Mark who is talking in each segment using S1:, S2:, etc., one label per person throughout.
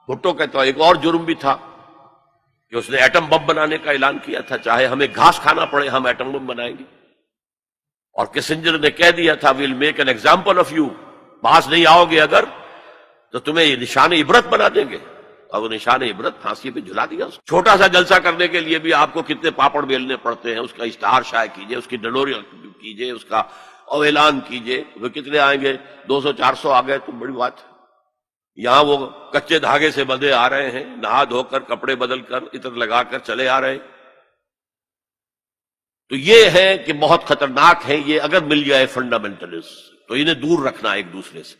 S1: بھٹو کہتا ہے ایک اور جرم بھی تھا کہ اس نے ایٹم بم بنانے کا اعلان کیا تھا، چاہے ہمیں گھاس کھانا پڑے ہم ایٹم بم بنائیں گے. اور کسنجر نے کہہ دیا تھا we'll make an example of you, باز نہیں آؤ گے اگر تو تمہیں یہ نشان عبرت بنا دیں گے. اور وہ نشان عبرت پھانسی پہ جھلا دیا. چھوٹا سا جلسہ کرنے کے لیے بھی آپ کو کتنے پاپڑ بیلنے پڑتے ہیں، اس کا اشتہار شائع کیجئے، اس کی ڈنڈوری کیجئے، اس کا اور اعلان کیجئے. وہ کتنے آئیں گے؟ 200-400 آ گئے تو بڑی بات ہے. یہاں وہ کچے دھاگے سے بندھے آ رہے ہیں، نہا دھو کر کپڑے بدل کر عطر لگا کر چلے آ رہے ہیں. تو یہ ہے کہ بہت خطرناک ہے یہ. اگر مل جائے فنڈامنٹلسٹ تو انہیں دور رکھنا ایک دوسرے سے،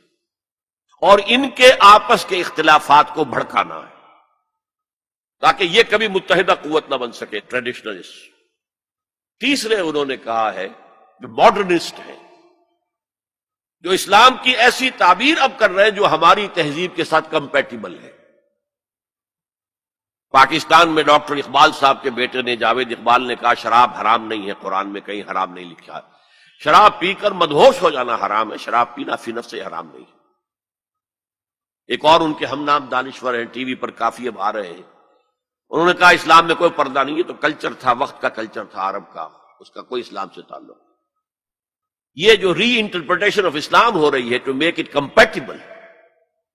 S1: اور ان کے آپس کے اختلافات کو بھڑکانا ہے تاکہ یہ کبھی متحدہ قوت نہ بن سکے. ٹریڈیشنلسٹ. تیسرے انہوں نے کہا ہے جو ماڈرنسٹ ہیں، جو اسلام کی ایسی تعبیر اب کر رہے ہیں جو ہماری تہذیب کے ساتھ کمپیٹیبل ہے. پاکستان میں ڈاکٹر اقبال صاحب کے بیٹے نے، جاوید اقبال نے کہا شراب حرام نہیں ہے، قرآن میں کہیں حرام نہیں لکھا ہے. شراب پی کر مدہوش ہو جانا حرام ہے، شراب پینا فی نفس سے حرام نہیں ہے. ایک اور ان کے ہم نام دانشور ہیں، ٹی وی پر کافی اب آ رہے ہیں، انہوں نے کہا اسلام میں کوئی پردہ نہیں ہے، تو کلچر تھا، وقت کا کلچر تھا عرب کا، اس کا کوئی اسلام سے تعلق. یہ جو ری انٹرپریٹیشن آف اسلام ہو رہی ہے to make it compatible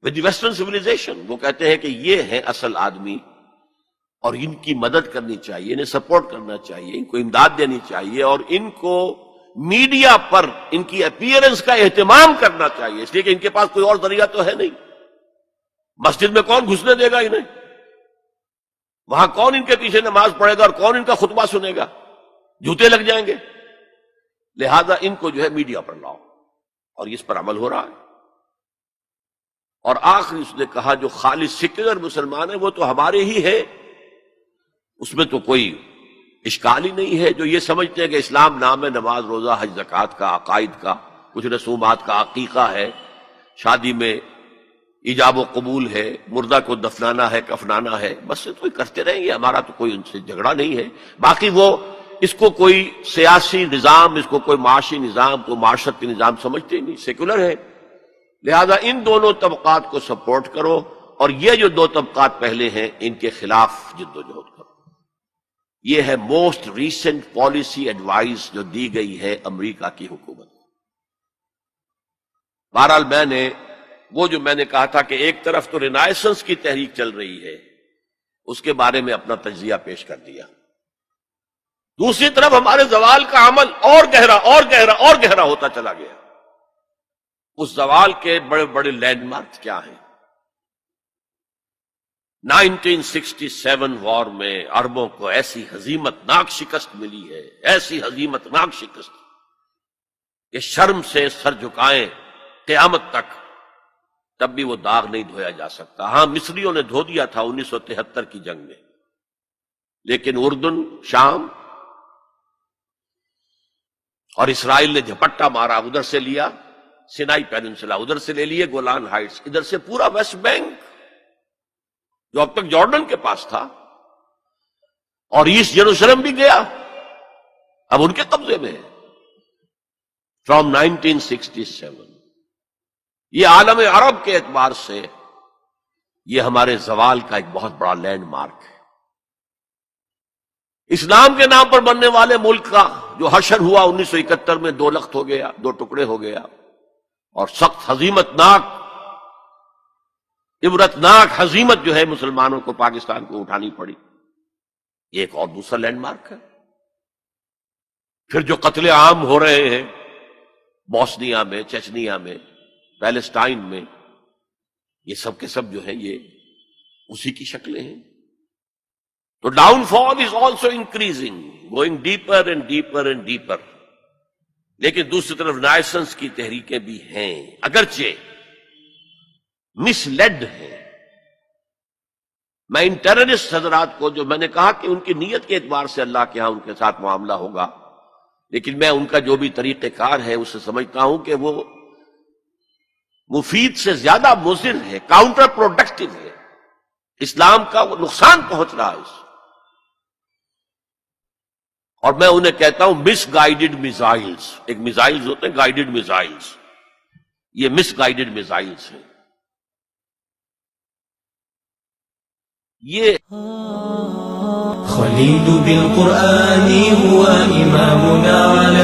S1: with the western civilization, وہ کہتے ہیں کہ یہ ہیں اصل آدمی اور ان کی مدد کرنی چاہیے، انہیں سپورٹ کرنا چاہیے، ان کو امداد دینی چاہیے، اور ان کو میڈیا پر ان کی اپیئرنس کا اہتمام کرنا چاہیے، اس لیے کہ ان کے پاس کوئی اور ذریعہ تو ہے نہیں. مسجد میں کون گھسنے دے گا انہیں؟ وہاں کون ان کے پیچھے نماز پڑھے گا اور کون ان کا خطبہ سنے گا؟ جوتے لگ جائیں گے. لہذا ان کو جو ہے میڈیا پر لاؤ، اور اس پر عمل ہو رہا ہے. اور آخری اس نے کہا جو خالص سیکولر مسلمان ہے وہ تو ہمارے ہی ہے، اس میں تو کوئی اشکال ہی نہیں ہے. جو یہ سمجھتے ہیں کہ اسلام نام ہے نماز روزہ حج زکوٰۃ کا، عقائد کا، کچھ رسومات کا، عقیقہ ہے، شادی میں ایجاب و قبول ہے، مردہ کو دفنانا ہے، کفنانا ہے، بس تو کرتے رہیں گے، ہمارا تو کوئی ان سے جھگڑا نہیں ہے. باقی وہ اس کو کوئی سیاسی نظام، اس کو کوئی معاشی نظام، کوئی معاشرتی نظام سمجھتے ہی نہیں، سیکولر ہے. لہذا ان دونوں طبقات کو سپورٹ کرو، اور یہ جو دو طبقات پہلے ہیں ان کے خلاف جدوجہد کرو. یہ ہے موسٹ ریسنٹ پالیسی ایڈوائز جو دی گئی ہے امریکہ کی حکومت. بہرحال میں نے کہا تھا کہ ایک طرف تو رینائسنس کی تحریک چل رہی ہے، اس کے بارے میں اپنا تجزیہ پیش کر دیا. دوسری طرف ہمارے زوال کا عمل اور گہرا اور گہرا اور گہرا ہوتا چلا گیا. اس زوال کے بڑے بڑے لینڈ مارک کیا ہیں؟ 1967 وار میں عربوں کو ایسی ہزیمت ناک شکست ملی ہے، ایسی ہزیمت ناک شکست کہ شرم سے سر جھکائیں قیامت تک، تب بھی وہ داغ نہیں دھویا جا سکتا. ہاں مصریوں نے دھو دیا تھا 1973 کی جنگ میں، لیکن اردن، شام اور اسرائیل نے جھپٹا مارا، ادھر سے لیا سینائی پیننسلا، ادھر سے لے لیے گولان ہائٹس، ادھر سے پورا ویسٹ بینک جو اب تک جارڈن کے پاس تھا، اور ایسٹ یروشلم بھی گیا، اب ان کے قبضے میں ہے. فرام 1967 یہ عالم عرب کے اعتبار سے یہ ہمارے زوال کا ایک بہت بڑا لینڈ مارک ہے. اسلام کے نام پر بننے والے ملک کا جو حشر ہوا 1971 میں، 2 لخت ہو گیا، 2 ٹکڑے ہو گیا، اور سخت ہزیمت ناک، عبرتناک ہزیمت جو ہے مسلمانوں کو، پاکستان کو اٹھانی پڑی. یہ ایک اور دوسرا لینڈ مارک ہے. پھر جو قتل عام ہو رہے ہیں بوسنیا میں، چچنیا میں، پیلسٹائن میں، یہ سب کے سب جو ہیں یہ اسی کی شکلیں ہیں. تو down fall is also increasing, going deeper and deeper and deeper. لیکن دوسری طرف رینائسنس کی تحریکیں بھی ہیں، اگرچہ مس لیڈ ہیں. میں ان ٹیررسٹ حضرات کو، جو میں نے کہا کہ ان کی نیت کے اعتبار سے اللہ کے ہاں ان کے ساتھ معاملہ ہوگا، لیکن میں ان کا جو بھی طریقہ کار ہے اسے سمجھتا ہوں کہ وہ مفید سے زیادہ مضر ہے، کاؤنٹر پروڈکٹیو ہے. اسلام کا وہ نقصان پہنچ رہا ہے اس. اور میں انہیں کہتا ہوں مس گائیڈڈ میزائلز. ایک میزائلز ہوتے ہیں گائیڈڈ میزائلز، یہ مس گائیڈڈ میزائلز ہیں. یہ
S2: خليل بالقرآن هو إمامنا على